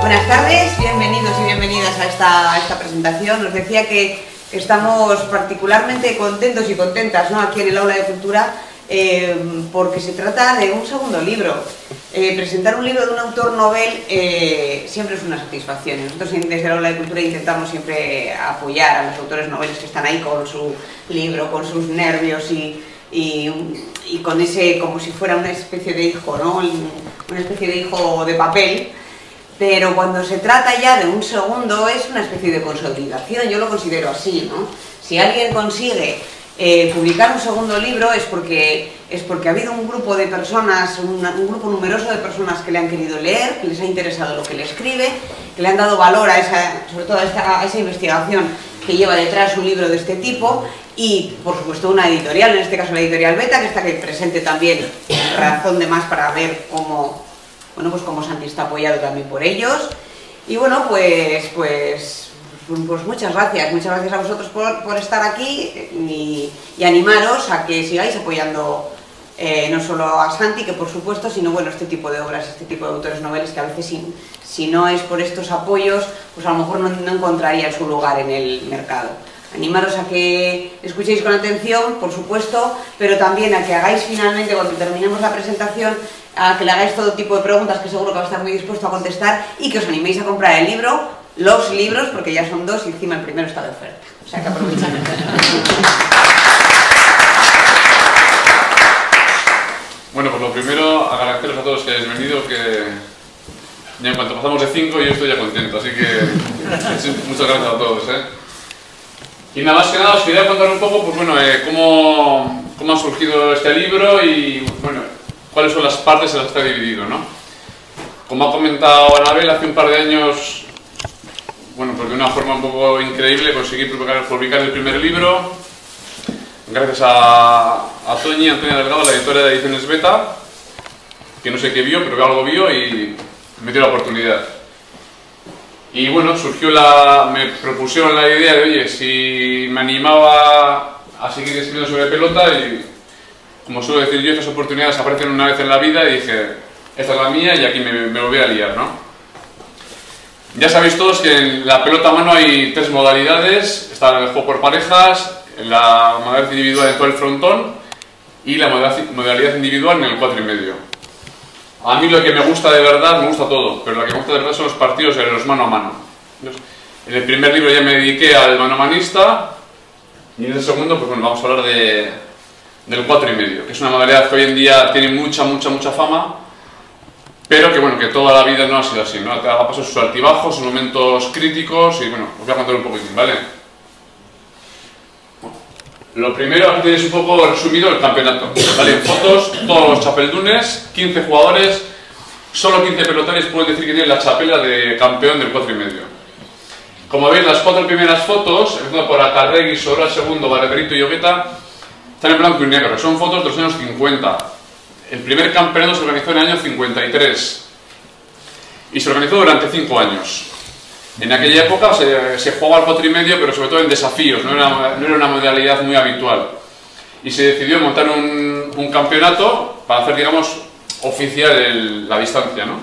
Buenas tardes, bienvenidos y bienvenidas a esta presentación. Os decía que estamos particularmente contentos y contentas, ¿no?, aquí en el Aula de Cultura, porque se trata de un segundo libro. Presentar un libro de un autor novel siempre es una satisfacción. Nosotros desde el Aula de Cultura intentamos siempre apoyar a los autores noveles que están ahí con su libro, con sus nervios y con ese, como si fuera una especie de hijo, ¿no?, una especie de hijo de papel. Pero cuando se trata ya de un segundo es una especie de consolidación, yo lo considero así, ¿no? Si alguien consigue publicar un segundo libro es porque ha habido un grupo de personas, un grupo numeroso de personas que le han querido leer, que les ha interesado lo que le escribe, que le han dado valor a sobre todo a esa investigación que lleva detrás un libro de este tipo, y por supuesto una editorial, en este caso la editorial Beta, que está aquí presente también, razón de más para ver cómo Santi está apoyado también por ellos. Y bueno, pues muchas gracias a vosotros por estar aquí y animaros a que sigáis apoyando no solo a Santi, que por supuesto, sino bueno, este tipo de obras, este tipo de autores noveles que a veces si no es por estos apoyos, pues a lo mejor no encontrarían su lugar en el mercado. Animaros a que escuchéis con atención, por supuesto, pero también a que hagáis finalmente, cuando terminemos la presentación, a que le hagáis todo tipo de preguntas que seguro que va a estar muy dispuesto a contestar, y que os animéis a comprar el libro, los libros, porque ya son 2 y encima el primero está de oferta. O sea que aprovechad. Bueno, pues lo primero, agradeceros a todos que hayáis venido, que ya en cuanto pasamos de 5 yo estoy ya contento, así que muchas gracias a todos, Y nada más que nada os quería contar un poco, pues bueno, cómo ha surgido este libro y bueno, cuáles son las partes en las que está dividido, ¿no? Como ha comentado Anabel, hace un par de años, bueno, pues de una forma un poco increíble conseguí publicar el primer libro, gracias a Antonia Delgado, la editora de Ediciones Beta, que no sé qué vio, pero que algo vio y me dio la oportunidad. Y bueno, me propusieron la idea de, oye, si me animaba a seguir escribiendo sobre pelota, y como suelo decir yo, estas oportunidades aparecen una vez en la vida, y dije, esta es la mía y aquí me voy a liar, ¿no? Ya sabéis todos que en la pelota a mano hay 3 modalidades: está el juego por parejas, la modalidad individual en todo el frontón y la modalidad individual en el 4,5. A mí lo que me gusta de verdad, me gusta todo, pero lo que me gusta de verdad son los partidos de los mano a mano. En el primer libro ya me dediqué al manomanista, y en el segundo, pues bueno, vamos a hablar del 4,5, que es una modalidad que hoy en día tiene mucha fama, pero que bueno, que toda la vida no ha sido así, ¿no? Ha pasado sus altibajos, sus momentos críticos, y bueno, os voy a contar un poquitín, ¿vale? Lo primero, aquí tenéis un poco resumido el campeonato, ¿vale? En fotos, todos los chapeldunes, 15 jugadores, solo 15 pelotaris pueden decir que tienen la chapela de campeón del 4,5. Como veis, las 4 primeras fotos, empezando por Acarregui, Sobral segundo, Barberito y Ogueta, están en blanco y negro, son fotos de los años 50. El primer campeonato se organizó en el año 53 y se organizó durante 5 años. En aquella época se jugaba al 4,5, pero sobre todo en desafíos, no era una modalidad muy habitual. Y se decidió montar un campeonato para hacer, digamos, oficial la distancia, ¿no?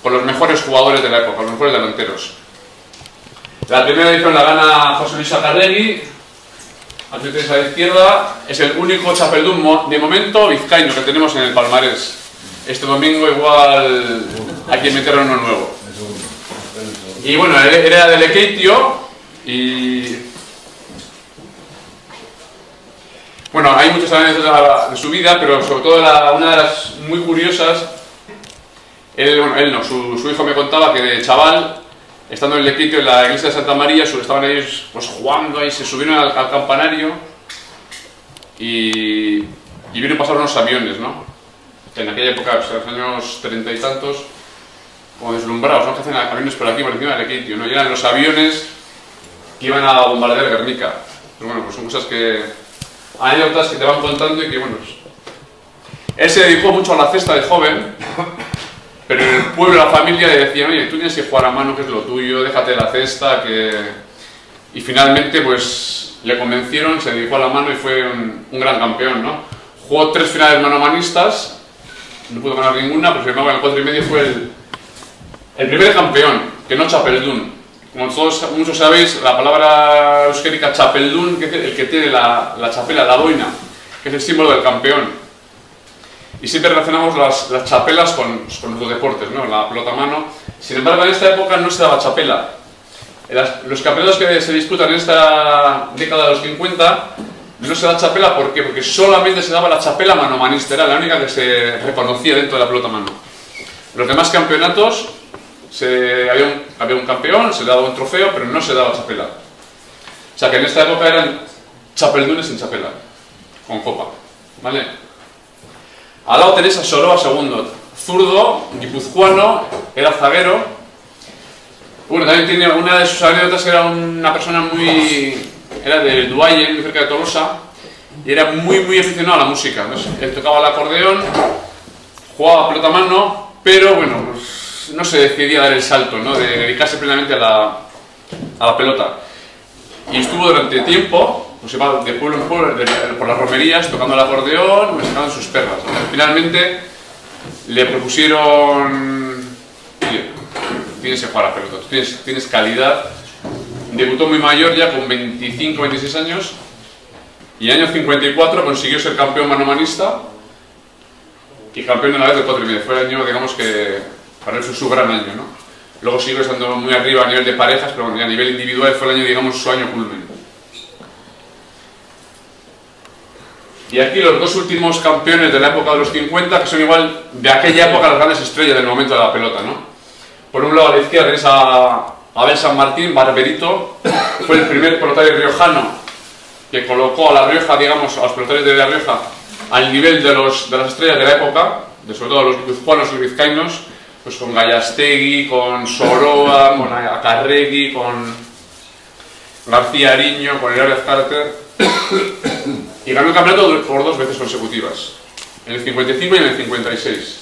Con los mejores jugadores de la época, los mejores delanteros. La primera edición la gana José Luis Acarregui, aquí tenéis a la izquierda, es el único chapeldún de momento vizcaíno que tenemos en el palmarés. Este domingo igual hay que meter uno nuevo. Y bueno, era de Lekeitio y... Bueno, hay muchas anécdotas de su vida, pero sobre todo una de las muy curiosas, su hijo me contaba que de chaval, estando en Lekeitio, en la iglesia de Santa María, estaban ellos pues jugando ahí, se subieron al campanario y vieron pasar unos aviones, ¿no? En aquella época, pues, en los años 30 y tantos, como deslumbrados, ¿no? Que hacen aviones por aquí, por encima de Lekeitio, ¿no? Y eran los aviones que iban a bombardear Guernica. Pero bueno, pues son cosas anécdotas que te van contando y que, bueno, pues... Él se dedicó mucho a la cesta de joven, pero en el pueblo, la familia le decían, oye, tú tienes que jugar a mano, que es lo tuyo, déjate la cesta, que... Y finalmente, pues, le convencieron, se dedicó a la mano y fue un gran campeón, ¿no? Jugó 3 finales manomanistas, no pudo ganar ninguna, pero sin embargo en el 4,5 fue El primer campeón, que no Chapeldún. Como muchos sabéis, la palabra euskérica Chapeldún, que es el que tiene la chapela, la boina, que es el símbolo del campeón. Y siempre relacionamos las chapelas con los deportes, ¿no? La pelota a mano. Sin embargo, en esta época no se daba chapela. Los campeonatos que se disputan en esta década de los 50 no se da chapela, ¿por qué? Porque solamente se daba la chapela manomanista, era la única que se reconocía dentro de la pelota a mano. Los demás campeonatos, había un campeón, se le daba un trofeo, pero no se daba chapela. O sea que en esta época eran chapeldunes sin chapela, con copa, ¿vale? Al lado tenéis a Soroa II, zurdo, guipuzcoano, era zaguero. Bueno, también tiene una de sus anécdotas, que era una persona era de Duayen, muy cerca de Tolosa, y era muy aficionado a la música. Entonces, él tocaba el acordeón, jugaba pelota a mano, pero bueno, pues, no se decidía a dar el salto, ¿no? De dedicarse plenamente a la pelota. Y estuvo durante tiempo, pues iba de pueblo en pueblo, por las romerías, tocando el acordeón, o sacando sus perras. Finalmente le propusieron: oye, tienes que jugar a la pelota, tienes calidad. Debutó muy mayor, ya con 25 26 años, y en el año 54 consiguió ser campeón manomanista y campeón de la vez de 4,5. Fue el año, digamos, que para él fue su gran año, ¿no? Luego siguió estando muy arriba a nivel de parejas, pero a nivel individual fue el año, digamos, su año culmen. Y aquí los dos últimos campeones de la época de los 50, que son igual de aquella época las grandes estrellas del momento de la pelota, ¿no? Por un lado, a la izquierda tenéis a Abel San Martín, Barberito. Fue el primer pelotario riojano que colocó a La Rioja, digamos, a los pelotarios de La Rioja al nivel de las estrellas de la época, sobre todo los guipuzcoanos y vizcaínos, pues con Gallastegui, con Soroa, con Acarregui, con García Ariño, con Hilario Azcárate, y ganó el campeonato por 2 veces consecutivas, en el 55 y en el 56.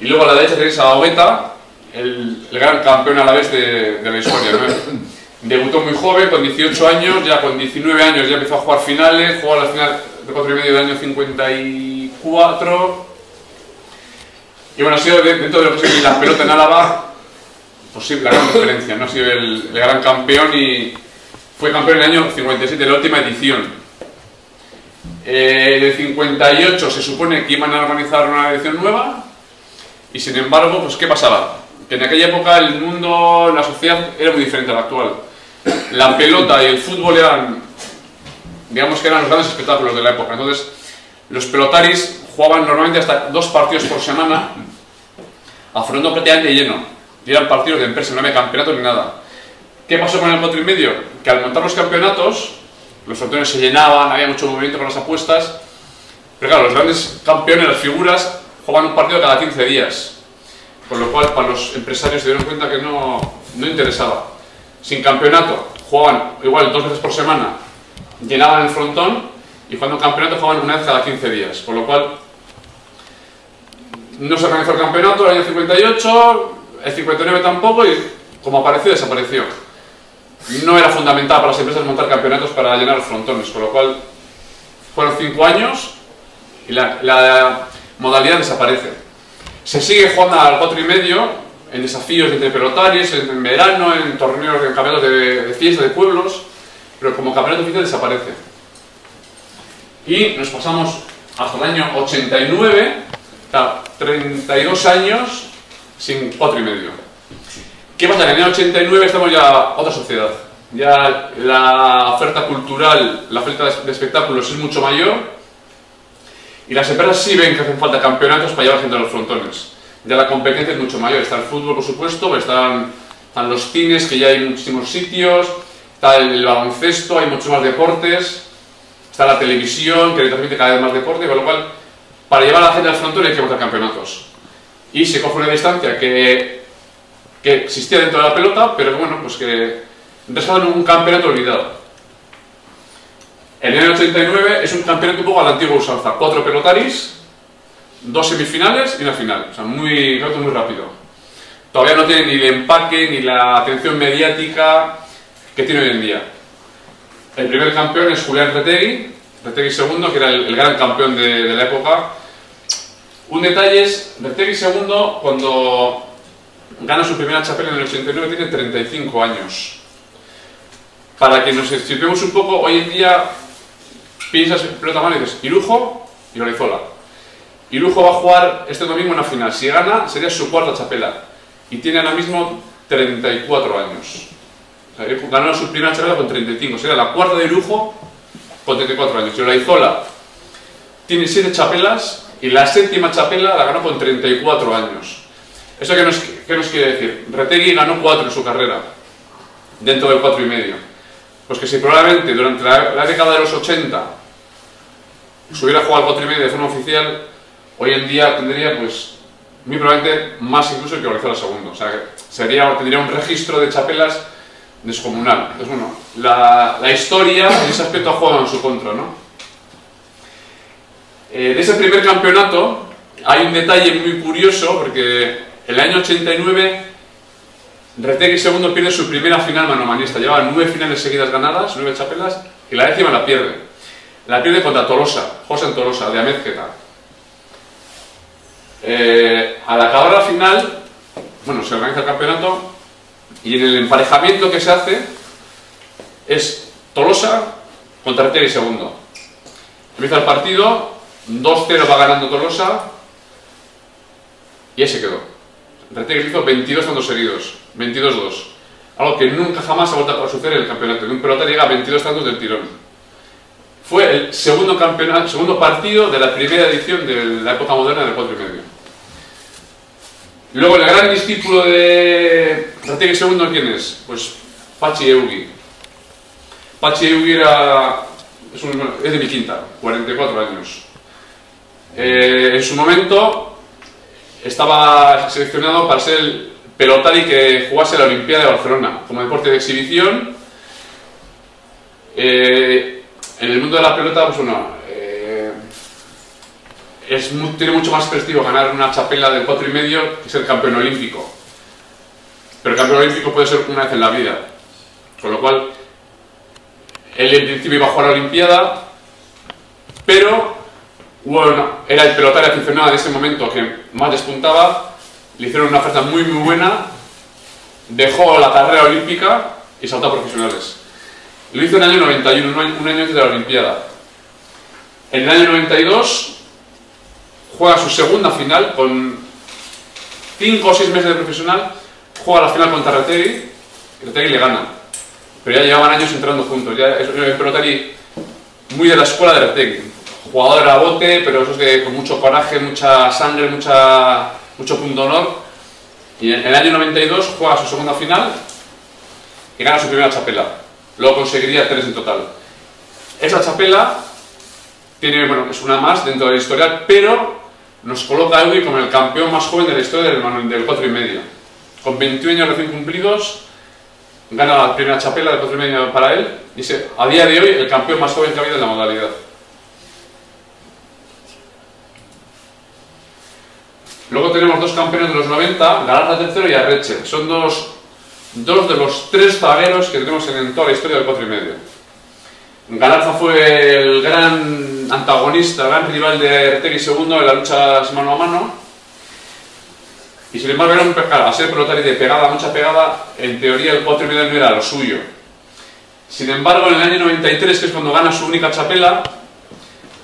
Y luego a la derecha tenéis a Obeta, el gran campeón a la vez de la historia, ¿no? Debutó muy joven, con 18 años, ya con 19 años ya empezó a jugar finales, jugó a la final de 4,5 del año 54. Y bueno, ha sido dentro de lo que es la pelota en Álava, pues sí, la gran referencia, ¿no? Ha sido el gran campeón y fue campeón en el año 57, la última edición. En el 58 se supone que iban a organizar una edición nueva y sin embargo, pues ¿qué pasaba? Que en aquella época el mundo, la sociedad era muy diferente a la actual. La pelota y el fútbol digamos que eran los grandes espectáculos de la época. Entonces, los pelotaris jugaban normalmente hasta 2 partidos por semana, afrontando prácticamente lleno. Y eran partidos de empresa, no había campeonato ni nada. ¿Qué pasó con el 4,5? Que al montar los campeonatos, los sorteos se llenaban, había mucho movimiento con las apuestas, pero claro, los grandes campeones, las figuras, jugaban un partido cada 15 días. Con lo cual, para los empresarios se dieron cuenta que no interesaba. Sin campeonato, jugaban igual 2 veces por semana, llenaban el frontón, y cuando un campeonato jugaban una vez cada 15 días. Con lo cual, no se organizó el campeonato el año 58, el 59 tampoco, y como apareció, desapareció. No era fundamental para las empresas montar campeonatos para llenar los frontones, con lo cual fueron 5 años y la modalidad desaparece. Se sigue jugando al 4,5 en desafíos entre pelotarios, en verano, en torneos, en campeonatos de fiesta de pueblos, pero como campeonato oficial desaparece. Y nos pasamos hasta el año 89, 32 años sin 4,5. ¿Qué pasa? Que en el año 89 estamos ya otra sociedad. Ya la oferta cultural, la oferta de espectáculos es mucho mayor. Y las empresas sí ven que hacen falta campeonatos para llevar gente a los frontones. Ya la competencia es mucho mayor. Está el fútbol, por supuesto, están los cines, que ya hay muchísimos sitios, está el baloncesto, hay muchos más deportes, está la televisión, que transmite cada vez más deporte, con lo cual, para llevar a la gente al frontón hay que montar campeonatos. Y se coge una distancia que existía dentro de la pelota, pero bueno, pues que dejaron un campeonato olvidado. En el año 89 es un campeonato un poco a la antigua usanza. 4 pelotaris, 2 semifinales y una final. O sea, muy rápido. Todavía no tiene ni el empaque ni la atención mediática que tiene hoy en día. El primer campeón es Julián Retegui II, que era el gran campeón de la época. Un detalle es, Retegui II, cuando gana su primera chapela en el 89, tiene 35 años. Para que nos situemos un poco, hoy en día piensas en pelota mano y dices Irujo y Olaizola. Irujo va a jugar este domingo en la final. Si gana, sería su cuarta chapela. Y tiene ahora mismo 34 años. O sea, ganó su primera chapela con 35. Sería la cuarta de Irujo con 34 años. Y Olaizola tiene 7 chapelas y la séptima chapela la ganó con 34 años. ¿Eso qué nos quiere decir? Retegui ganó 4 en su carrera, dentro del 4,5. Pues que si probablemente durante la década de los 80 se hubiera jugado al 4,5 de forma oficial, hoy en día tendría, pues, muy probablemente más incluso que Olaizola segundo. O sea, que tendría un registro de chapelas descomunal. Entonces, bueno, la historia en ese aspecto ha jugado en su contra, ¿no? De ese primer campeonato hay un detalle muy curioso, porque el año 89 Retegui segundo pierde su primera final manomanista. Llevaba 9 finales seguidas ganadas, 9 chapelas, y la 10ª la pierde. La pierde contra Tolosa, José Tolosa, de Amézqueta. Al acabar la final, bueno, se organiza el campeonato y en el emparejamiento que se hace es Tolosa contra Retegui segundo. Empieza el partido, 2-0 va ganando Tolosa y ahí se quedó. Retegui hizo 22 tantos seguidos, 22-2. Algo que nunca jamás ha vuelto a suceder en el campeonato. Un pelotero llega a 22 tantos del tirón. Fue el segundo partido de la primera edición de la época moderna del 4,5. Luego el gran discípulo de Retegui segundo, ¿quién es? Pues Patxi Eugui. Patxi Eugui es de mi quinta, 44 años. En su momento estaba seleccionado para ser el pelotari que jugase la Olimpiada de Barcelona como deporte de exhibición. En el mundo de la pelota, pues bueno, tiene mucho más prestigio ganar una chapela del 4,5 que ser campeón olímpico. Pero el campeón olímpico puede ser una vez en la vida. Con lo cual, él en principio iba a jugar a la Olimpiada, pero bueno, era el pelotari aficionado de ese momento que más despuntaba. Le hicieron una oferta muy buena, dejó la carrera olímpica y saltó a profesionales. Lo hizo en el año 91, un año antes de la Olimpiada. En el año 92 juega su segunda final, con 5 o 6 meses de profesional, juega la final contra Retegui, y Retegui le gana. Pero ya llevaban años entrando juntos, ya es un pelotari muy de la escuela de Retegui. Jugador a bote, pero eso es con mucho coraje, mucha sangre, mucho punto de honor. Y en el año 92 juega su segunda final y gana su primera chapela. Luego conseguiría 3 en total. Esa chapela tiene, bueno, es una más dentro de la historia, pero nos coloca a Eugui como el campeón más joven de la historia del 4,5. Con 21 años recién cumplidos, gana la primera chapela del 4,5 para él y es a día de hoy el campeón más joven que ha habido en la modalidad. Luego tenemos 2 campeones de los 90, Galarza tercero y Arretxe. Son dos de los 3 zagueros que tenemos en toda la historia del 4,5. Galarza fue el gran antagonista, el gran rival de Retegui segundo en la lucha mano a mano. Y sin embargo, a ser pelotari de pegada, mucha pegada, en teoría el 4,5 no era lo suyo. Sin embargo, en el año 93, que es cuando gana su única chapela,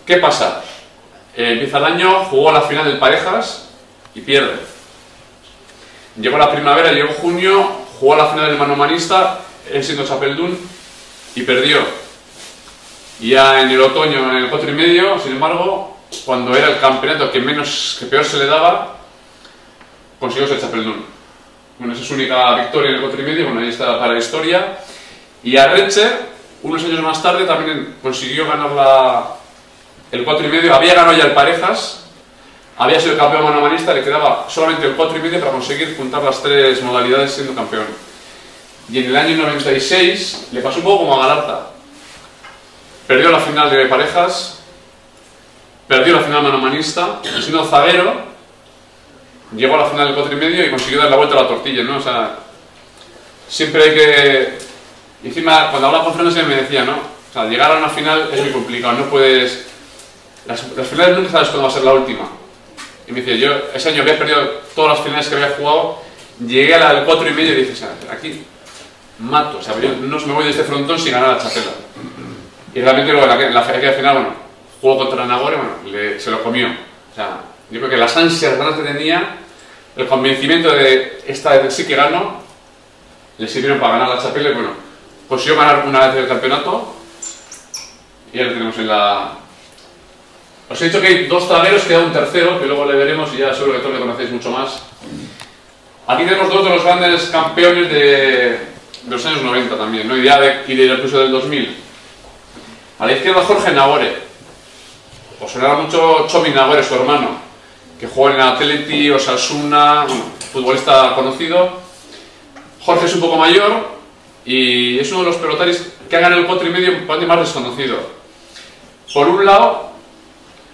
¿qué pasa? Empieza el año, jugó la final del parejas y pierde. Llegó la primavera, llegó junio, jugó la final del manomanista, él siendo chapeldún, y perdió. Y ya en el otoño, en el 4,5, sin embargo, cuando era el campeonato que peor se le daba, consiguió ser chapeldún. Bueno, esa es su única victoria en el 4,5, bueno, ahí está para la historia. Y Arretxe, unos años más tarde, también consiguió ganar el 4,5, había ganado ya el parejas, había sido campeón manomanista, le quedaba solamente el 4,5 para conseguir juntar las 3 modalidades siendo campeón. Y en el año 96 le pasó un poco como a Galarza. Perdió la final de parejas, perdió la final manomanista, y siendo zaguero, llegó a la final del 4,5 y consiguió dar la vuelta a la tortilla, ¿no? O sea, siempre hay que... Y encima, cuando hablaba con Fernando me decía, ¿no? O sea, llegar a una final es muy complicado, no puedes... Las finales nunca sabes cuándo va a ser la última. Y me decía, yo ese año había perdido todas las finales que había jugado llegué al 4,5 y dije, o sea, aquí mato, o sea, yo no me voy de este frontón sin ganar la chapela. Y realmente luego en la final, bueno, jugó contra Nagore, bueno, se lo comió. O sea, yo creo que las ansias ganas que tenía, el convencimiento de esta vez sí que gano, le sirvieron para ganar la chapela y bueno, consiguió ganar una vez el campeonato y ya lo tenemos en la... Os he dicho que hay 2 zagueros, queda un tercero, que luego le veremos y ya seguro que todos le conocéis mucho más. Aquí tenemos 2 de los grandes campeones de los años 90 también, ¿no? y incluso del 2000. A la izquierda Jorge Nagore. Os sonará mucho Txomin Nagore, su hermano, que jugó en el Atleti, Osasuna, bueno, futbolista conocido. Jorge es un poco mayor y es uno de los pelotaris que ha ganado el 4,5 más desconocido. Por un lado,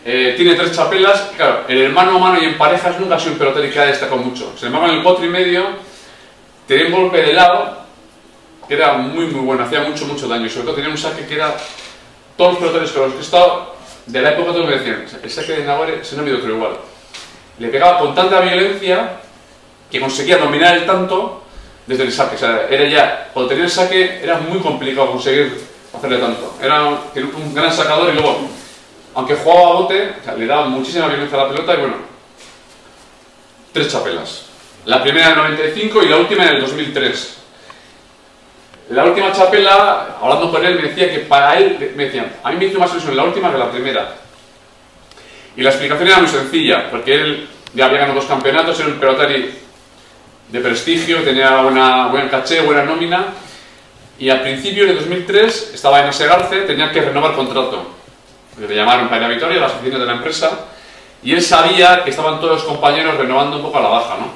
tiene 3 chapelas. Claro, en el mano a mano y en parejas nunca ha sido un pelotari que ha destacado mucho. Sin embargo, en el 4,5 tenía un golpe de lado que era muy bueno, hacía mucho daño y sobre todo tenía un saque que era... Todos los pelotaris con los que he estado de la época todos me decían, el saque de Nagore se no ha habido otro igual. Le pegaba con tanta violencia que conseguía dominar el tanto desde el saque. O sea, era ya, cuando tenía el saque era muy complicado conseguir hacerle tanto. Era un gran sacador y luego, aunque jugaba a bote, o sea, le daba muchísima violencia a la pelota y bueno, 3 chapelas. La primera en el 95 y la última en el 2003. La última chapela, hablando con él, me decía que para él, me decían, a mí me hizo más ilusión la última que la primera. Y la explicación era muy sencilla, porque él ya había ganado 2 campeonatos, era un pelotari de prestigio, tenía buen caché, buena nómina, y al principio de 2003 estaba en Asegarce, tenía que renovar contrato. Le llamaron para ir a Vitoria, a las oficinas de la empresa, y él sabía que estaban todos los compañeros renovando un poco a la baja, ¿no?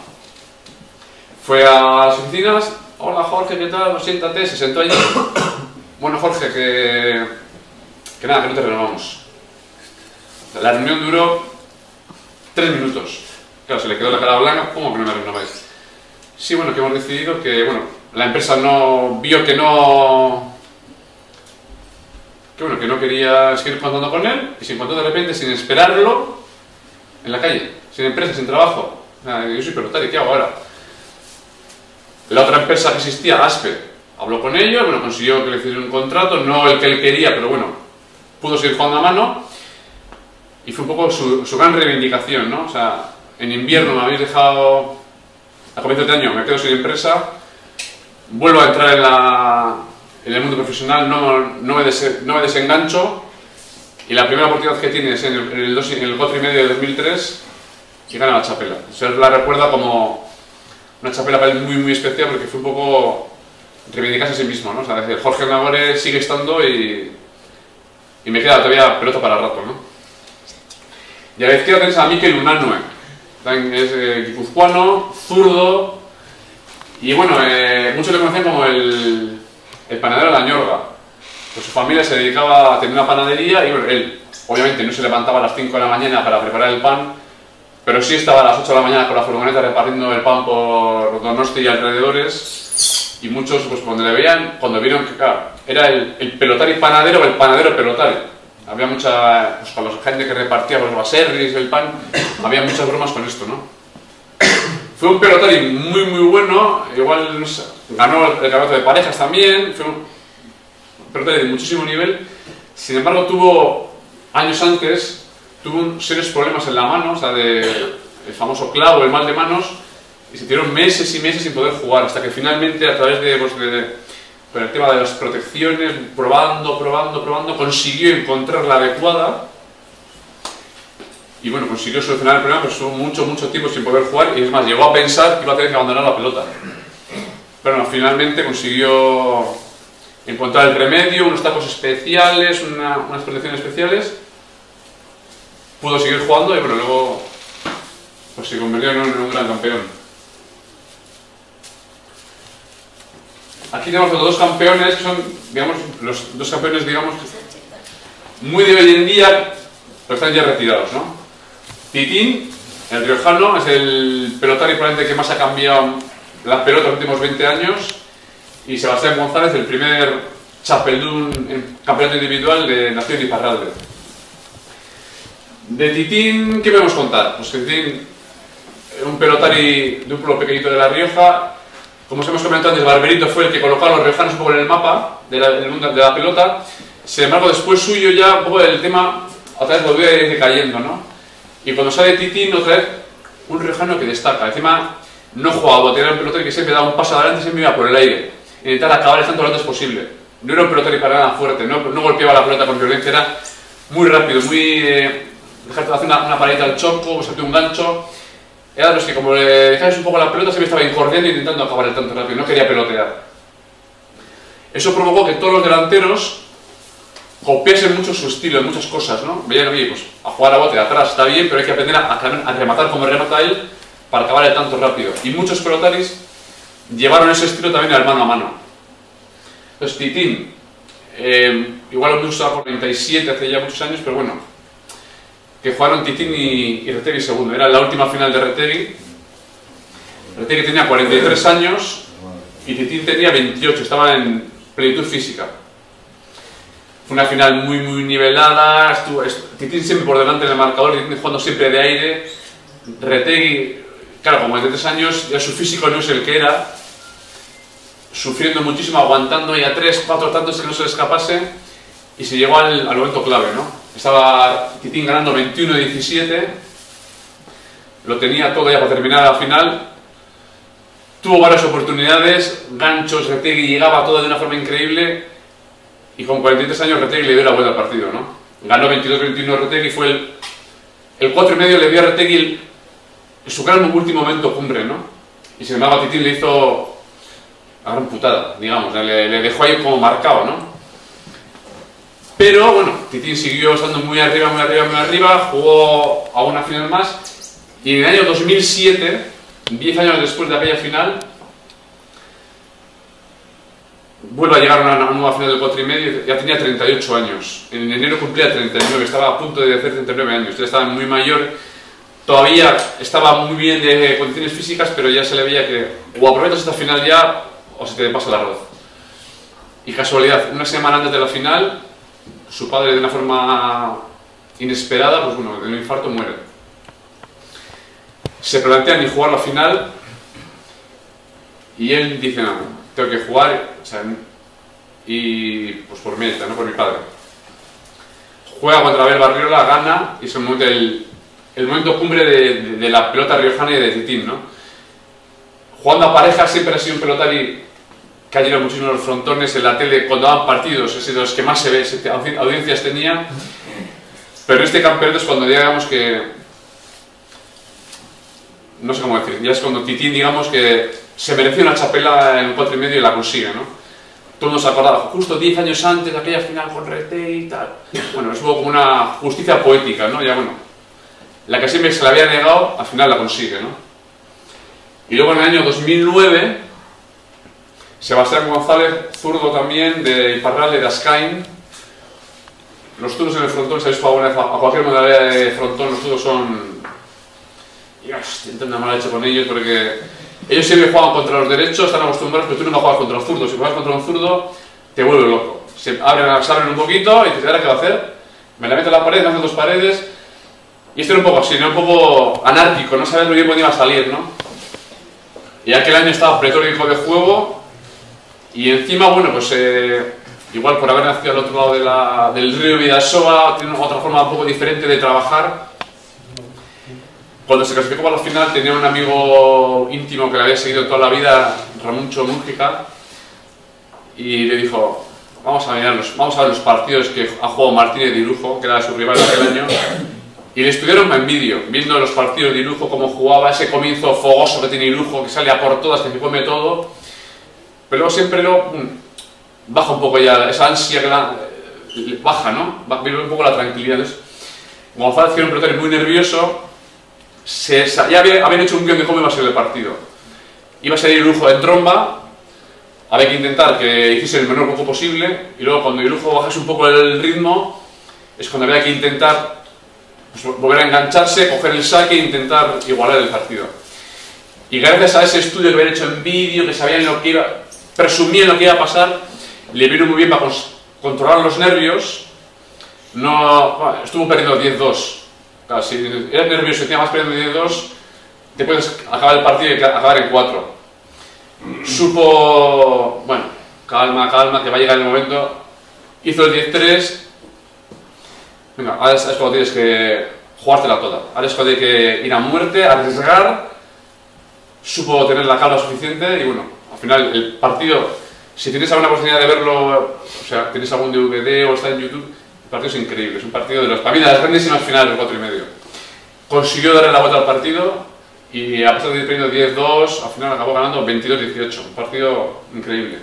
Fue a las oficinas, hola Jorge, ¿qué tal? Siéntate, se sentó allí. Bueno Jorge, que nada, que no te renovamos. La reunión duró 3 minutos. Claro, se le quedó la cara blanca, ¿cómo que no me renováis? Sí, bueno, que hemos decidido que, bueno, la empresa vio que no quería seguir contando con él y se encontró de repente, sin esperarlo, en la calle, sin empresa, sin trabajo. Yo soy pelotari, ¿qué hago ahora? La otra empresa que existía, Aspe, habló con ellos, bueno, consiguió que le hicieran un contrato, no el que él quería, pero bueno, pudo seguir jugando a mano y fue un poco su gran reivindicación, ¿no? O sea, en invierno me habéis dejado, a comienzos de año me quedo sin empresa, vuelvo a entrar en el mundo profesional, no me desengancho y la primera oportunidad que tiene es en el 4,5 de 2003 que gana la chapela. Se la recuerda como una chapela para él muy especial porque fue un poco reivindicarse a sí mismo, ¿no? O sea, decir, Jorge Nagore sigue estando y me queda todavía pelota para rato, ¿no? Y a la izquierda tenéis a Mikel Unanue, es guipuzcoano, zurdo y bueno, muchos le conocían como el panadero de la Ñorga. Pues su familia se dedicaba a tener una panadería y bueno, él obviamente no se levantaba a las 5 de la mañana para preparar el pan, pero sí estaba a las 8 de la mañana con la furgoneta repartiendo el pan por Donosti y alrededores y muchos, pues cuando le veían, cuando vieron que claro, era el pelotari panadero o el panadero pelotari. Había mucha, pues con la gente que repartía los baserris, el pan, había muchas bromas con esto, ¿no? Fue un pelotari muy bueno, igual no sé, ganó el campeonato de parejas también, fue un pelotari de muchísimo nivel, sin embargo años antes, tuvo serios problemas en la mano, o sea, el famoso clavo, el mal de manos, y se tiraron meses y meses sin poder jugar, hasta que finalmente a través con el tema de las protecciones, probando, consiguió encontrar la adecuada y bueno, consiguió solucionar el problema, pero estuvo mucho tiempo sin poder jugar y es más, llegó a pensar que iba a tener que abandonar la pelota. Pero no, finalmente consiguió encontrar el remedio, unos tacos especiales, unas protecciones especiales, pudo seguir jugando y bueno, luego pues se convirtió en un gran campeón. Aquí tenemos los 2 campeones, que son, digamos, los 2 campeones, digamos, muy de hoy en día, pero están ya retirados, ¿no? Titín, el riojano, es el pelotari probablemente que más ha cambiado la pelota en los últimos 20 años, y Sebastián González, el primer chapeldún en campeonato individual de Nación Iparralde. De Titín, ¿qué podemos contar? Pues que Titín un pelotari de un pueblo pequeñito de La Rioja. Como os hemos comentado antes, Barberito fue el que colocó a los riojanos un poco en el mapa del mundo de la pelota. Sin embargo, después suyo ya un poco el tema otra vez volvió a ir decayendo, ¿no? Y cuando sale Titín, otra vez un riojano que destaca. Encima no jugaba a botear, un pelotari que siempre daba un paso adelante, siempre iba por el aire. Intentar acabar el tanto lo antes posible. No era un pelotari para nada fuerte, no golpeaba la pelota con violencia, era muy rápido, muy... dejarte hacer una paradita al choco, usarte un gancho. Era de los que como le dejabas un poco la pelota siempre estaba incordiando e intentando acabar el tanto rápido, no quería pelotear. Eso provocó que todos los delanteros copiasen mucho su estilo en muchas cosas, ¿no? Veían, oye, pues a jugar a bote de atrás está bien, pero hay que aprender a rematar como remata él para acabar el tanto rápido. Y muchos pelotaris llevaron ese estilo también al mano a mano. Entonces Titín, igual lo usaba por 97 hace ya muchos años, pero bueno, que jugaron Titín y Retegui segundo. Era la última final de Retegui. Retegui tenía 43 años y Titín tenía 28, estaba en plenitud física. Fue una final muy nivelada, Titín siempre por delante en el marcador, Titín jugando siempre de aire. Retegui, claro, con 43 años, ya su físico no es el que era, sufriendo muchísimo, aguantando ya 3, 4 tantos que no se le escapase, y se llegó al momento clave, ¿no? Estaba Titín ganando 21-17, lo tenía todo ya para terminar la final, tuvo varias oportunidades, ganchos, Retegui llegaba todo de una forma increíble, y con 43 años Retegui le dio la vuelta al partido, ¿no? Ganó 22-21 Retegui, fue el 4,5 le dio a Retegui su gran último momento cumbre, ¿no? Y sin embargo a Titín le hizo la gran putada, digamos, le dejó ahí como marcado, ¿no? Pero bueno, Titín siguió estando muy arriba, jugó a una final más, y en el año 2007, 10 años después de aquella final, vuelve a llegar a una nueva final del 4,5, ya tenía 38 años. En enero cumplía 39, estaba a punto de hacer 39 años. Ya estaba muy mayor, todavía estaba muy bien de condiciones físicas, pero ya se le veía que o aprovechas esta final ya o se te pasa el arroz. Y casualidad, una semana antes de la final, su padre de una forma inesperada, pues bueno, de un infarto muere. Se plantean ni jugar la final y él dice, no, tengo que jugar, o sea, y pues por mí, no por mi padre. Juega contra Abel Barriola, gana, y es el momento cumbre de la pelota riojana y de Titín, ¿no? Jugando a pareja siempre ha sido un pelotari que ha llenado muchísimo los frontones en la tele cuando daban partidos, es de los que más se ve, audiencias tenía, pero en este campeonato es cuando digamos que, no sé cómo decir, ya es cuando Titín digamos que se mereció una chapela en el 4,5 y la consigue, ¿no? Todos nos acordamos, justo 10 años antes de aquella final con Retegui y tal. Bueno, es como una justicia poética, ¿no? Ya bueno, la que siempre se le había negado, al final la consigue, ¿no? Y luego en el año 2009, Sebastián González, zurdo también, de Iparralde, de Ascain. Los zurdos en el frontón, sabéis a cualquier modalidad de frontón, los zurdos son... Dios, tengo una mala leche con ellos porque ellos siempre juegan contra los derechos, están acostumbrados, pero tú no juegas contra los zurdos. Si juegas contra un zurdo, te vuelve loco. Se abren un poquito y dices, ¿ahora qué va a hacer? Me la meto en la pared, me hacen 2 paredes. Y esto era un poco así, ¿no? Un poco anárquico, no sabes muy bien cuándo iba a salir, ¿no? Y aquel año estaba pletórico de juego y encima, bueno, pues igual por haber nacido al otro lado del río Vidasoa, tiene otra forma un poco diferente de trabajar. Cuando se clasificó para la final tenía un amigo íntimo que le había seguido toda la vida, Ramuncho Mújica, y le dijo, vamos a ver los partidos que ha jugado Martínez de Irujo, que era su rival de aquel año, y le estuvieron en vídeo, viendo los partidos de Irujo, cómo jugaba, ese comienzo fogoso que tiene Irujo, que sale a por todas, que se come todo, pero luego siempre baja un poco ya esa ansia que baja, ¿no? Vive un poco la tranquilidad. Entonces, González, que era un pelotero muy nervioso, ya habían hecho un guión de cómo iba a ser el partido. Iba a salir Irujo en tromba, había que intentar que hiciese el menor hueco posible, y luego cuando Irujo bajase un poco el ritmo, es cuando había que intentar pues, volver a engancharse, coger el saque e intentar igualar el partido. Y gracias a ese estudio que habían hecho en vídeo, que sabían lo que iba, presumían lo que iba a pasar, le vino muy bien para controlar los nervios. No, bueno, estuvo perdiendo 10-2. Claro, si era nervioso y tenía más perdiendo 10-2, te puedes acabar el partido y acabar en 4. Supo, bueno, calma, que va a llegar el momento. Hizo el 10-3. Venga, ahora es cuando tienes que jugártela toda. Ahora es cuando hay que ir a muerte, arriesgar. Supo tener la calma suficiente y bueno, al final el partido, si tienes alguna oportunidad de verlo, o sea, tienes algún DVD o está en YouTube, el partido es increíble. Es un partido de los, para mí, de las grandísimas finales del 4,5. Consiguió darle la vuelta al partido y a pesar de ir perdiendo 10-2, al final acabó ganando 22-18. Un partido increíble.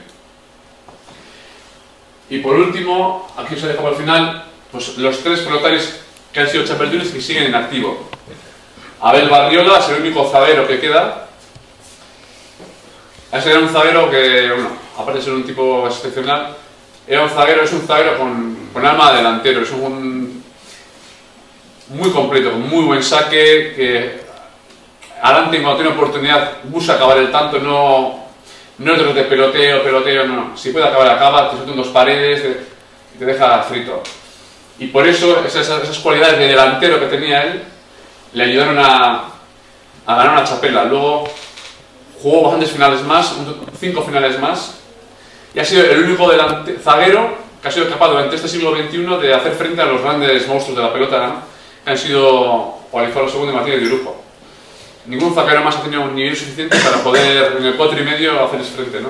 Y por último, aquí os he dejado al final, pues los 3 pelotaris que han sido chapeldunes que siguen en activo. Abel Barriola es el único zaguero que queda. Ese era un zaguero que, bueno, aparte de ser un tipo excepcional, es un zaguero con alma de delantero. Es un muy completo, con muy buen saque, que adelante cuando tiene oportunidad busca acabar el tanto, no es de los de peloteo, no. Si puede acabar, acaba, te suelta en 2 paredes y te deja frito. Y por eso esas cualidades de delantero que tenía él le ayudaron a ganar una chapela. Luego jugó bastantes finales más, 5 finales más, y ha sido el único zaguero que ha sido capaz durante este siglo XXI de hacer frente a los grandes monstruos de la pelota, ¿no? Que han sido Olazábal II y Martínez Dirujo. Ningún zaguero más ha tenido un nivel suficiente para poder en el 4,5 hacerles frente, ¿no?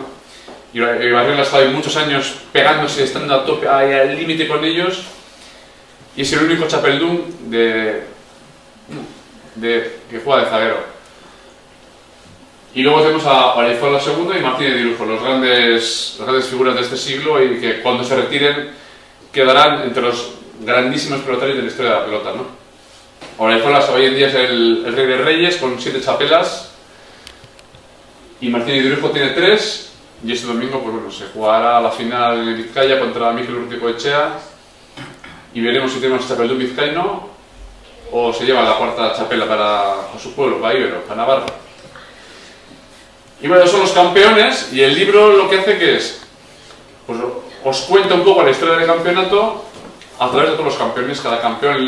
Y Barriola ha estado ahí muchos años pegándose, estando a tope, ahí al límite con ellos, y es el único chapeldún que juega de zaguero. Y luego tenemos a Olazábal II y Martínez Dirujo, las grandes figuras de este siglo y que cuando se retiren quedarán entre los grandísimos pelotarios de la historia de la pelota, ¿no? Olazábal hoy en día es el rey de reyes con 7 chapelas y Martínez Dirujo tiene 3 y este domingo pues bueno, se jugará la final en Vizcaya contra Mikel Urruticoetxea y veremos si tenemos chapeldún vizcaíno o se lleva la 4ª chapela para su pueblo, para Ibero, para Navarra. Y bueno, son los campeones y el libro lo que hace que es, pues os cuenta un poco la historia del campeonato a través de todos los campeones. A cada campeón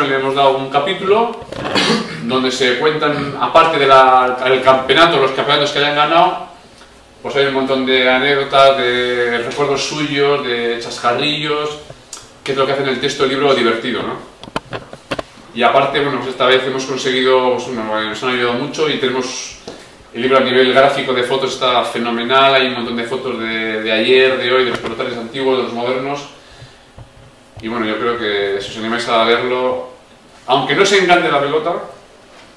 le hemos dado un capítulo donde se cuentan, aparte del campeonato, los campeonatos que hayan ganado, pues hay un montón de anécdotas, de recuerdos suyos, de chascarrillos, que es lo que hace en el texto del libro divertido, ¿no? Y aparte, bueno, pues esta vez hemos conseguido, pues, nos han ayudado mucho y tenemos el libro a nivel gráfico de fotos está fenomenal, hay un montón de fotos de ayer, de hoy, de los pelotarios antiguos, de los modernos. Y bueno, yo creo que si os animáis a leerlo, aunque no se encante la pelota,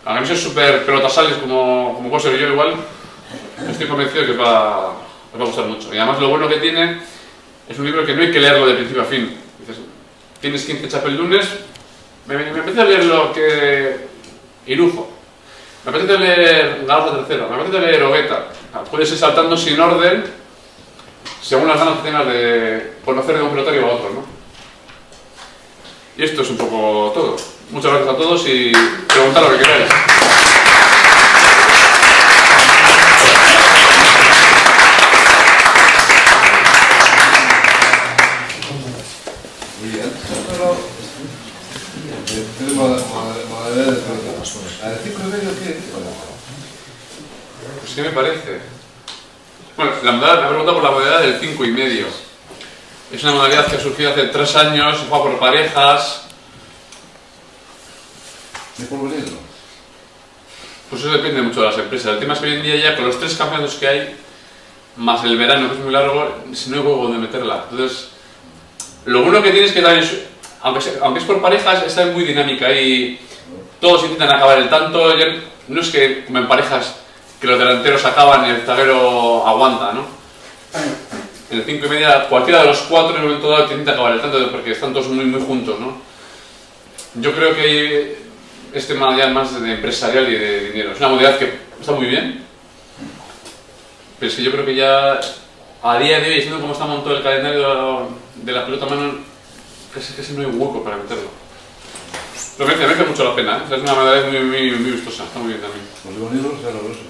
aunque no seáis súper pelotasales como puedo ser yo igual, estoy convencido que os va a gustar mucho. Y además lo bueno que tiene es un libro que no hay que leerlo de principio a fin. Dices, tienes 15 chapeldunes, me apetece leer lo que Irujo. Me apetece leer Garza III, me apetece leer Ogueta. Puedes ir saltando sin orden según las ganas que tengas de conocer de un pelotario a otro, ¿no? Y esto es un poco todo. Muchas gracias a todos y preguntad lo que queráis. Pues ¿qué me parece? Bueno, me ha preguntado por la modalidad del 5,5. Es una modalidad que ha surgido hace 3 años, se juega por parejas. ¿Es por bonito? Pues eso depende mucho de las empresas. El tema es que hoy en día ya con los 3 campeonatos que hay, más el verano que es muy largo, no hay huevo donde meterla. Entonces, lo bueno que tiene es que también, aunque es por parejas, está muy dinámica y todos intentan acabar el tanto. No es que como en parejas que los delanteros acaban y el zaguero aguanta, ¿no? En el 5,5 cualquiera de los 4 en un momento dado intenta acabar el tanto porque están todos muy juntos, ¿no? Yo creo que este modalidad más de empresarial y de dinero. Es una modalidad que está muy bien, pero es que yo creo que ya a día de hoy, siendo como está montado el calendario de la pelota a mano, casi no hay hueco para meterlo. Pero merece mucho la pena, ¿eh? Es una modalidad muy vistosa, está muy bien también. Los bonito es horroroso.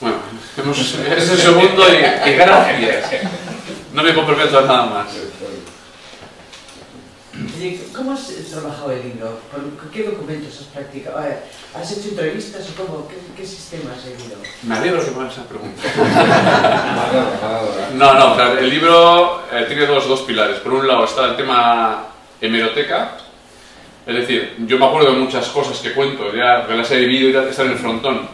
Bueno, es el segundo y gracias. No me comprometo a nada más. ¿Cómo has trabajado el libro? ¿Qué documentos has practicado? ¿Has hecho entrevistas o cómo? ¿Qué sistema has seguido? Me alegro que me hagas esa pregunta. No, claro, el libro tiene dos pilares. Por un lado está el tema hemeroteca, es decir, yo me acuerdo de muchas cosas que cuento, ya que las he vivido y ya están en el frontón.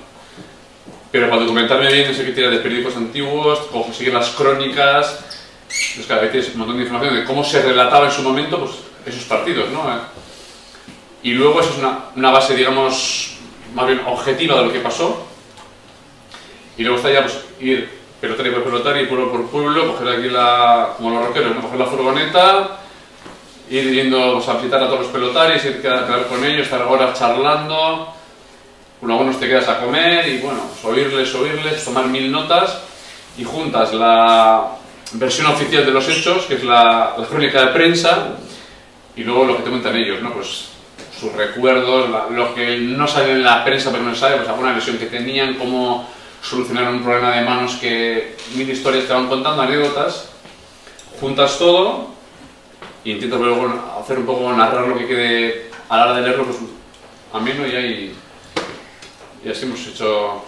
Pero para documentarme bien, sé que tirar de periódicos antiguos, seguir las crónicas. Pues claro, ahí tienes un montón de información de cómo se relataba en su momento pues, esos partidos, ¿no? Y luego eso es una base, digamos, más bien objetiva de lo que pasó. Y luego está ya pues, ir pelotario por pelotario, pueblo por pueblo, coger aquí como los rockeros, ¿no? Coger la furgoneta, ir yendo pues, a visitar a todos los pelotarios, ir a quedar con ellos, estar horas charlando. Algunos te quedas a comer y bueno, pues, oírles, tomar 1000 notas y juntas la versión oficial de los hechos, que es la crónica de prensa, y luego lo que te cuentan ellos, ¿no? Pues sus recuerdos, lo que no sale en la prensa pero no sabe, pues alguna lesión que tenían, cómo solucionaron un problema de manos, que 1000 historias te van contando, anécdotas, juntas todo e intentas luego hacer un poco, narrar lo que quede a la hora de leerlo, pues ameno y así hemos hecho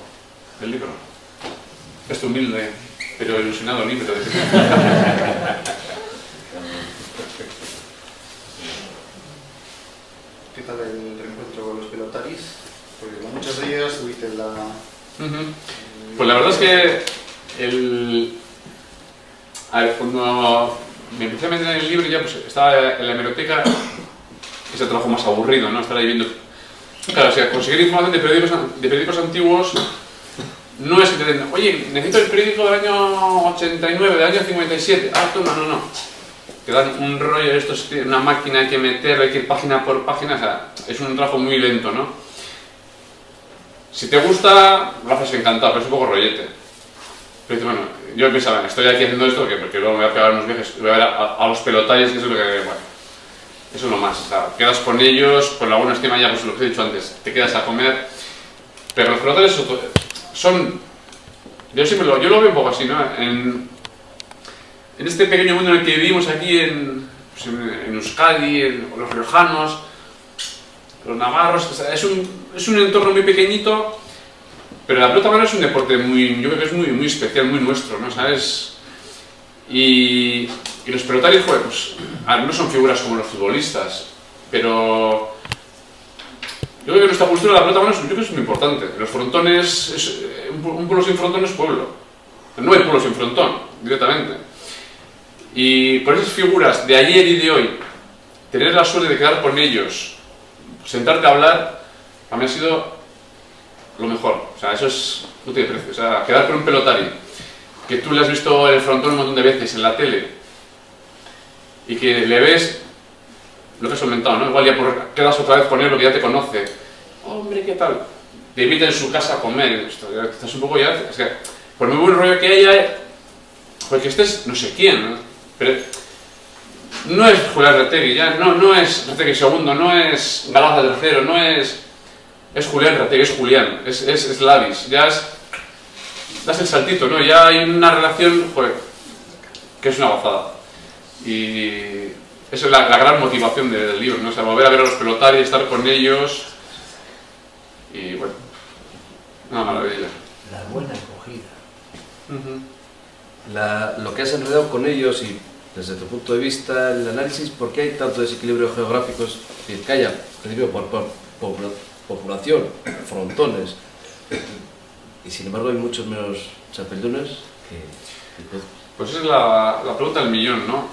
el libro. Este humilde pero ilusionado libro de ¿Qué tal el reencuentro con los pelotaris? Porque con muchos de ellos tuviste la... Pues la verdad es que a ver, cuando me empecé a meter en el libro ya pues estaba en la hemeroteca, es el trabajo más aburrido, ¿no? Estar ahí viendo... Claro, o sea, conseguir información de periódicos antiguos no es que te den, oye, necesito el periódico del año 89, del año 57. Ah, toma, no. Te dan un rollo, esto es una máquina, hay que meterlo, hay que ir página por página, o sea, es un trabajo muy lento, ¿no? Si te gusta, lo haces encantado, pero es un poco rollete. Pero bueno, yo pensaba, estoy aquí haciendo esto porque luego me voy a pegar unos viajes, voy a ver a los pelotarios, que eso es lo que, bueno, eso es lo más, o sea, quedas con ellos, con la buena estima ya, pues lo que he dicho antes, te quedas a comer, pero los pelotarios son, yo lo veo un poco así, ¿no? En este pequeño mundo en el que vivimos aquí en Euskadi, los riojanos, los navarros, o sea, es un entorno muy pequeñito, pero la pelota mano es un deporte yo creo que es muy especial, muy nuestro, ¿no? ¿Sabes? Y los pelotarios, joder, pues, no son figuras como los futbolistas, pero yo creo que nuestra cultura de la pelota mano yo creo que es muy importante. Los frontones, un pueblo sin frontón es pueblo. No hay pueblo sin frontón, directamente. Y por esas figuras de ayer y de hoy, tener la suerte de quedar con ellos, sentarte a hablar, para mí ha sido lo mejor. O sea, eso es, no tiene precio. O sea, quedar con un pelotario, que tú le has visto el frontón un montón de veces en la tele, y que le ves lo que has comentado, ¿no? Igual ya quedas otra vez con él, lo que ya te conoce. Hombre, ¿qué tal? Te invita en su casa a comer. Estás un poco ya... Es que, por muy buen rollo que haya, porque estés no sé quién, ¿no? Pero no es Julián Retegui, ya no es Retegui segundo, no es Galaza tercero, no es... Es Julián Retegui, es Julián, es Lavis, ya es... Das el saltito, ¿no? Ya hay una relación, joder, que es una gozada. Y esa es la gran motivación del libro, ¿no? O sea, volver a ver a los pelotarios, estar con ellos y bueno, una maravilla. La buena acogida. Lo que has enredado con ellos y desde tu punto de vista el análisis, ¿por qué hay tanto desequilibrio geográfico en Vizcaya? Desequilibrio por población, frontones, y sin embargo hay muchos menos chapeldunes que... Pues esa es la pregunta del millón, ¿no?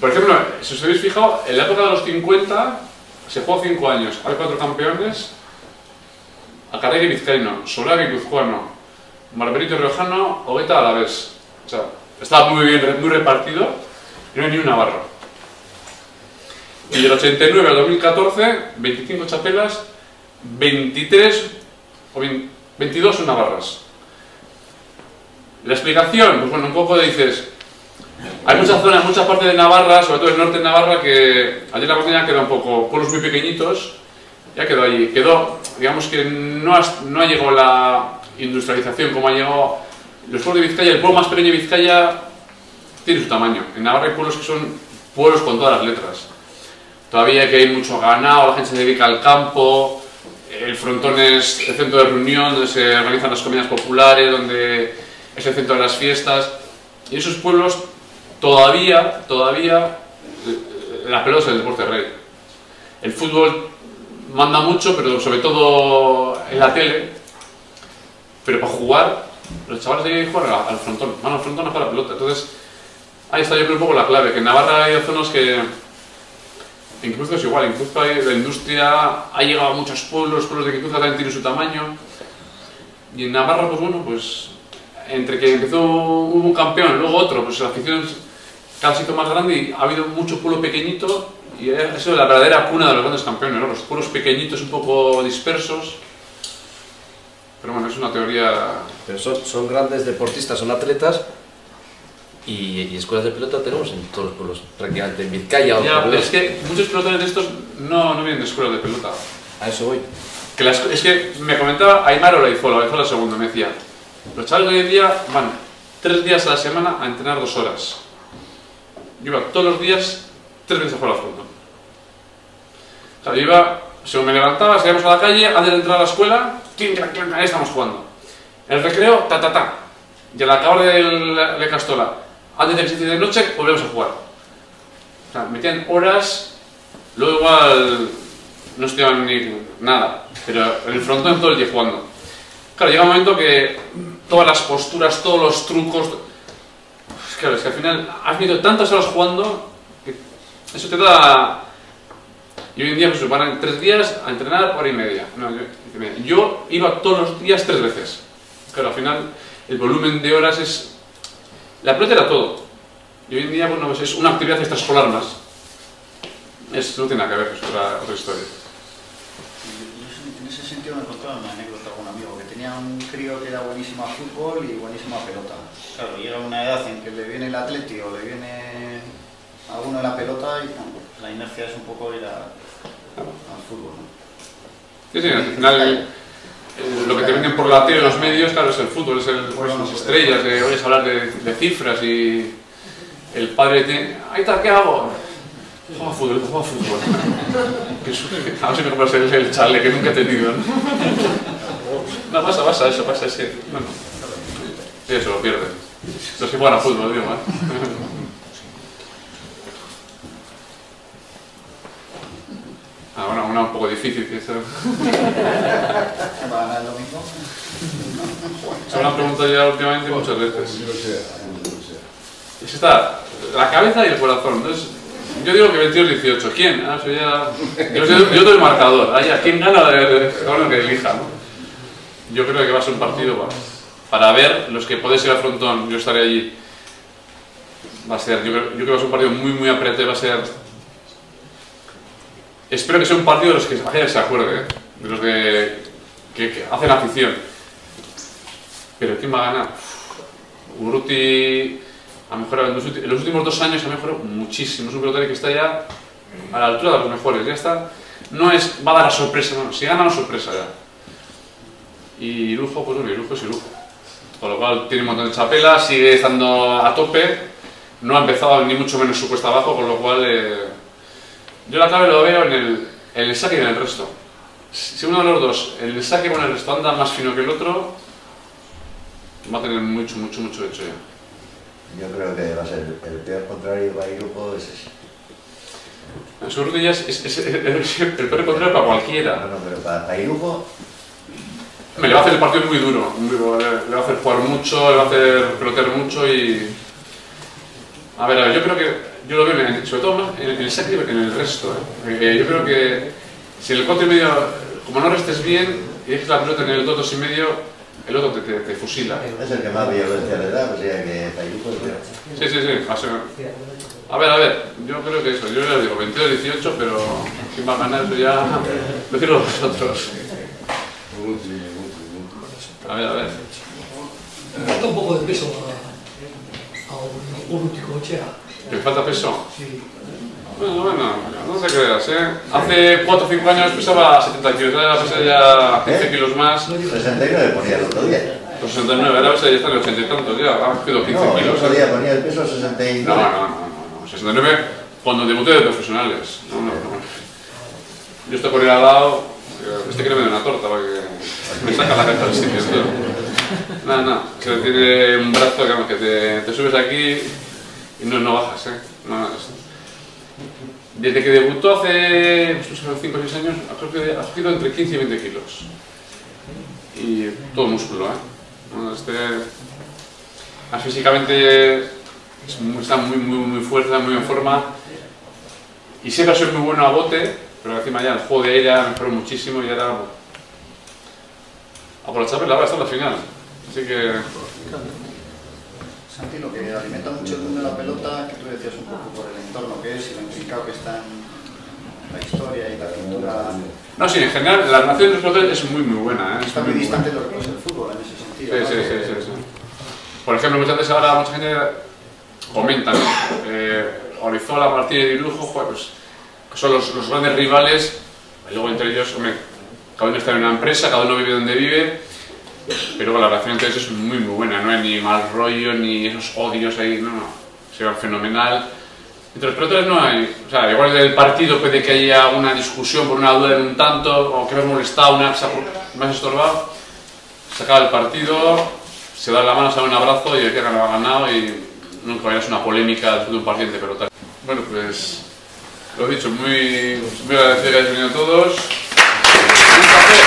Por ejemplo, si os habéis fijado, en la época de los 50 se jugó 5 años, hay 4 campeones, Acarregui vizcaíno, Solari guipuzcoano, Barberito riojano, Hogueta alavés. O sea, estaba muy bien, muy repartido y no hay ni un navarro. Y del 89 al 2014, 25 chapelas, 23 o 22 son navarras. La explicación, pues bueno, un poco dices, hay muchas zonas, muchas partes de Navarra, sobre todo el norte de Navarra, que allí la montaña queda un poco, pueblos muy pequeñitos, ya quedó allí, digamos que no ha llegado la industrialización como ha llegado los pueblos de Vizcaya. El pueblo más pequeño de Vizcaya tiene su tamaño. En Navarra hay pueblos que son pueblos con todas las letras. todavía que hay mucho ganado, la gente se dedica al campo, el frontón es el centro de reunión, donde se organizan las comidas populares, donde es el centro de las fiestas, y esos pueblos todavía la pelota es el deporte rey. El fútbol manda mucho, pero sobre todo en la tele, pero para jugar, los chavales de ahí juegan al frontón, van al frontón a jugar la pelota. Entonces, ahí está yo creo un poco la clave, que en Navarra hay zonas que, en Cruzco es igual, en Cruzco la industria ha llegado a muchos pueblos, los pueblos de Cruzco también tienen su tamaño, y en Navarra, pues bueno, pues entre que empezó hubo un campeón, luego otro, pues la afición cada sitio más grande y ha habido mucho pueblo pequeñito, y eso es la verdadera cuna de los grandes campeones, ¿no? Los pueblos pequeñitos un poco dispersos, pero bueno, es una teoría. Pero son grandes deportistas, son atletas, y escuelas de pelota tenemos en todos los pueblos, prácticamente en Vizcaya. Ya, pero es que muchos pelotones de estos no vienen de escuelas de pelota. A eso voy. Es que me comentaba Aymar Olaizola segundo, me decía, los chavales de hoy en día van 3 días a la semana a entrenar 2 horas. Yo iba todos los días 3 veces a jugar al fútbol. O sea, yo iba, según me levantaba, salíamos a la calle, antes de entrar a la escuela, ahí estamos jugando. El recreo, y al acabar de Castola, antes de que se hiciera de noche, volvemos a jugar. O sea, metían horas, luego igual no estudiaban ni nada, pero en el frontón todo el día jugando. Claro, llega un momento que todas las posturas, todos los trucos... Claro, es que al final has visto tantas horas jugando que eso te da... Y hoy en día pues van 3 días a entrenar hora y media. No, yo iba todos los días 3 veces. Claro, al final el volumen de horas es... La pelota era todo. Y hoy en día bueno, pues es una actividad extraescolar más. No tiene nada que ver, es otra historia. En ese sentido me contaba una anécdota con un amigo que tenía un crío que era buenísimo a fútbol y buenísimo a pelota. Claro, llega una edad en que le viene el atleti o le viene alguno de la pelota y bueno, la inercia es un poco ir al fútbol, ¿no? Sí, sí, al final lo que te venden por la tele, los medios, claro, es el fútbol, es las estrellas, oyes hablar de cifras y el padre tiene... Ahí está, ¿qué hago? Juega fútbol, juega fútbol. A ver si me compras el chale que nunca he tenido, ¿no? No, pasa, eso pasa, es que... Bueno, sí, eso lo pierden. Los que juegan a fútbol, digo, ¿eh? Una un poco difícil que eso. ¿Va a ganar el domingo? Se me han preguntado ya últimamente muchas veces. Yo lo sé. Es esta, la cabeza y el corazón. Entonces, yo digo que 22-18. ¿Quién? Eso ya... Yo doy el marcador. ¿A quién gana? Lo que elija, ¿no? Yo creo que va a ser un partido para ver los que podéis ir al frontón. Yo estaré allí. Va a ser, yo creo que va a ser un partido muy apretado. Va a ser... Espero que sea un partido de los que la gente se acuerde, ¿eh? De los que hacen afición. Pero ¿quién va a ganar? Urruti ha mejorado en los últimos 2 años, ha mejorado muchísimo. Es un pelotari que está ya a la altura de los mejores. Ya está. No es, va a dar la sorpresa, no. Si gana, la sorpresa ya. Y Lujo, pues bueno, Lujo es Lujo. Con lo cual tiene un montón de chapela, sigue estando a tope. No ha empezado ni mucho menos su cuesta abajo, con lo cual... Yo la clave lo veo en el saque y en el resto. Si uno de los dos, el saque con el resto anda más fino que el otro, va a tener mucho hecho ya. Yo creo que va a ser el peor contrario para Irujo es ese. Su ruta ya es el peor contrario para cualquiera. No, pero para Irujo... Me le va a hacer el partido muy duro. Le va a hacer jugar mucho, le va a hacer pelotear mucho y... A ver, yo creo que... Yo lo veo sobre todo más en el saque que en el resto. Yo creo que si en el 4,5, como no restes bien y dejes la pelota en el 2,5, el otro te fusila. Es el que más violencia le da, o sea que Irujo es peor. Sí. A ver, yo creo que eso. Yo les digo 22-18, pero quién va a ganar eso ya... Decirlo vosotros. A ver. Falta un poco de peso a Urruti Cochea. ¿Que falta peso? Sí. Bueno, no te creas, ¿eh? Hace 4 o 5 años pesaba 70 kilos, ahora pesa ya 15 kilos más. 69 ponía el otro día. Pues 69, ahora pesa ya está en 80 y tantos, ya ha cogido 15 No, el kilos. otro día ponía el peso 69. No, 69 cuando debuté de profesionales. No. yo estoy por ir al lado, este quiere me da una torta porque me saca la cabeza del sitio. Nada, se le tiene un brazo que te subes aquí y no bajas, no, desde que debutó hace 5 o 6 años ha cogido entre 15 y 20 kilos y todo músculo, más físicamente está muy fuerte, muy en forma y siempre ha sido muy bueno a bote, pero encima ya el juego de aire mejoró muchísimo y ahora a por la chapa la hasta la final, así que... Santi, lo que alimenta mucho el mundo de la pelota, que tú decías un poco por el entorno que es y lo implicado que está en la historia y la cultura. No, sí, en general la relación de los peloteros es muy buena. Está muy distante de lo que es el fútbol en ese sentido. Sí. Por ejemplo, muchas veces ahora mucha gente comenta, ¿no? Orizola, Martínez y Lujo, pues son los grandes rivales, y luego entre ellos, hombre, cada uno está en una empresa, cada uno vive donde vive, pero la relación entre ellos es muy buena, no hay ni mal rollo, ni esos odios ahí, no, se va fenomenal. Entre los peloteros no hay, o sea, igual del partido puede que haya una discusión por una duda en un tanto, o que me has molestado, me has estorbado, se acaba el partido, se da la mano, se da un abrazo y el que ha ganado y nunca vayas una polémica después de un partido de pelota. Bueno, pues lo dicho, muy agradecido que hayáis venido todos. Un café.